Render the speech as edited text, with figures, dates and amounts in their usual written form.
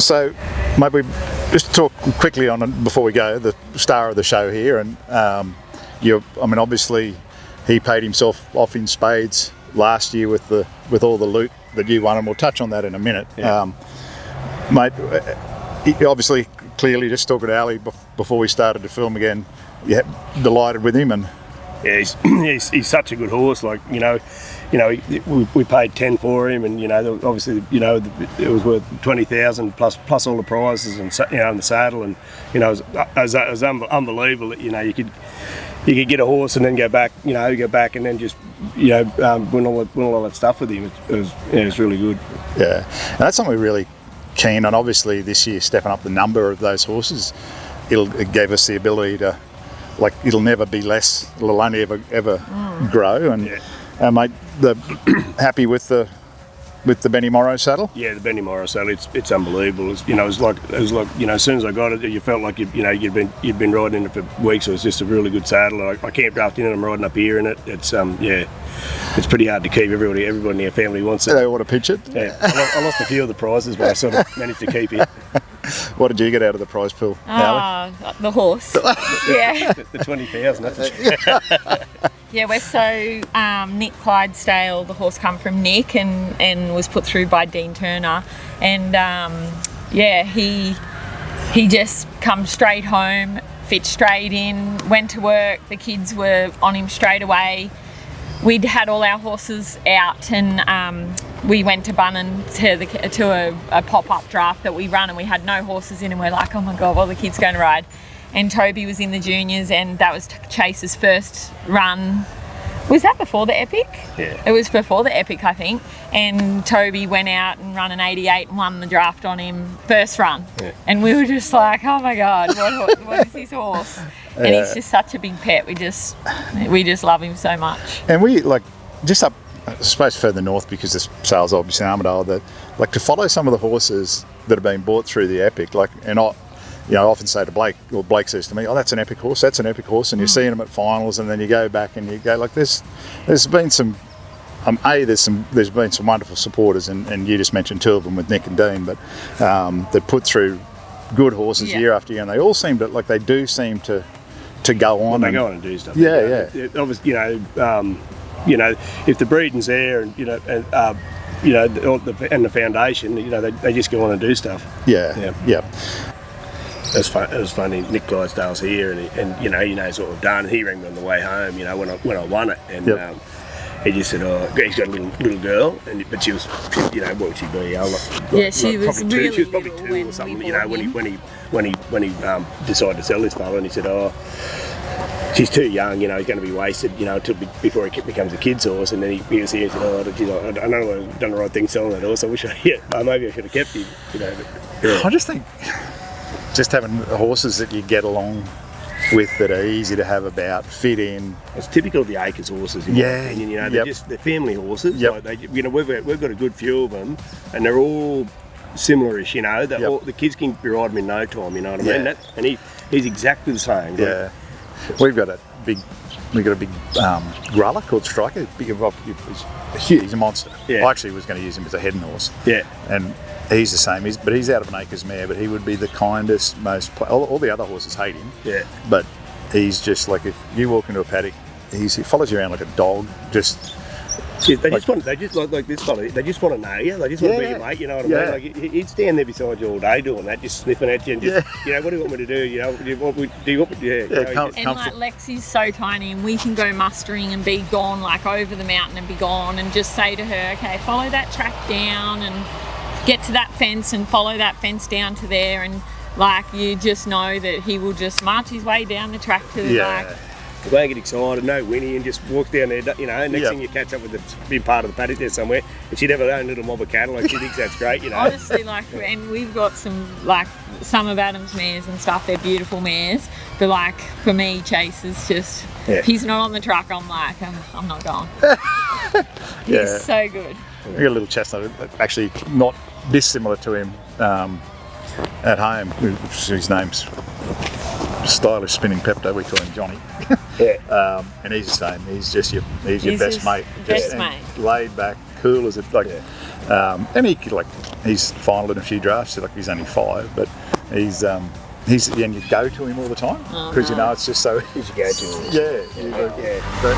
So, maybe just talk quickly on it before we go. The star of the show here, and obviously, he paid himself off in spades last year with all the loot that you won, and we'll touch on that in a minute. Yeah. Mate, obviously, clearly, just talking to Ali before we started to film again, yeah, delighted with him, and yeah, he's such a good horse. Like we paid 10 for him, and obviously it was worth 20,000 plus all the prizes and and the saddle, and it was unbelievable that you could get a horse and then go back and then just win all that stuff with him. It was really good. Yeah, and that's something we're really keen on. Obviously, this year stepping up the number of those horses, it gave us the ability to, like, it'll never be less. It'll only ever grow. And mate, happy with the Benny Morrow saddle. Yeah, the Benny Morrow saddle. It's unbelievable. It was like as soon as I got it, you felt like you'd been riding in it for weeks. It was just a really good saddle. I camped after it. I'm riding up here in it. It's pretty hard to keep. Everybody in our family wants it. They want to pitch it. Yeah, I lost a few of the prizes, but I sort of managed to keep it. What did you get out of the prize pool, Ali? The horse. Yeah. The 20,000. That's Yeah, we're so Nick Clydesdale, the horse come from Nick and was put through by Dean Turner, and he just come straight home, fit straight in, went to work. The kids were on him straight away. We'd had all our horses out, and we went to Bunnan to a pop-up draft that we run, and we had no horses in, and we're like, oh my god, what are the kids going to ride? And Toby was in the juniors, and that was Chase's first run. Was that before the Epic? Yeah. It was before the Epic, I think. And Toby went out and run an 88 and won the draft on him first run. Yeah. And we were just like, oh my god, what is this horse? And he's just such a big pet. We just love him so much. And we just up, I suppose, further north, because the sales obviously in Armidale, that to follow some of the horses that have been bought through the Epic, and I often say to Blake, or Blake says to me, oh, that's an epic horse, and you're seeing them at finals, and then you go back and you go, like, there's been some, there's been some wonderful supporters, and you just mentioned two of them with Nick and Dean, but that put through good horses year after year, and they all seem to, like, they do seem to go on. They go on and do stuff. Yeah. Obviously, if the breeding's there, and and the foundation, they just go on and do stuff. Yeah. It was funny. Nick Clydesdale's here, and he knows what we've done. He rang me on the way home, when I won it, and he just said, "Oh, he's got a little girl," but she was, what would she be? She was really she was probably two or something. When he decided to sell this fella, and he said, "Oh, she's too young. He's going to be wasted. Before he becomes a kid's horse." And then he was here and said, "Oh, I know I've done the right thing selling that horse. I wish maybe I should have kept him." I just think, just having horses that you get along with, that are easy to have about, fit in. It's typical of the Acres horses. They're family horses. Yep. Like we've got a good few of them, and they're all similar-ish. The kids can be riding in no time. You know what I mean? And he's exactly the same. Yeah. We've got a big Gruller called Striker. He's a monster. Yeah. I actually was going to use him as a heading horse. Yeah. And he's the same. But he's out of an Acres mare. But he would be the kindest, most. All the other horses hate him. Yeah. But he's just like, if you walk into a paddock, he follows you around like a dog. They just want this fella. They just want to know you. They just want to be your mate. You know what I mean? Like, he'd stand there beside you all day doing that, just sniffing at you, and just, what do you want me to do? Do you want me? And like Lexi's so tiny, and we can go mustering and be gone, like over the mountain and be gone, and just say to her, okay, follow that track down and get to that fence and follow that fence down to there, and like you just know that he will just march his way down the track to the back. They don't get excited, no whinny, and just walk down there, next thing you catch up with the big part of the paddock there somewhere, and she'd have her own little mob of cattle, like she thinks that's great, Honestly, and we've got some of Adam's mares and stuff, they're beautiful mares, but for me, Chase is just, if he's not on the truck, I'm like, I'm not going. He's so good. We got a little chestnut, actually not dissimilar to him at home, his name's Stylish Spinning Pepto, we call him Johnny. And he's the same. He's just your best mate. Best mate. Laid back, cool as it. And he's finaled in a few drafts. Like he's only 5, but he's and you go to him all the time because you know it's just so. He's a go-to. Yeah. But,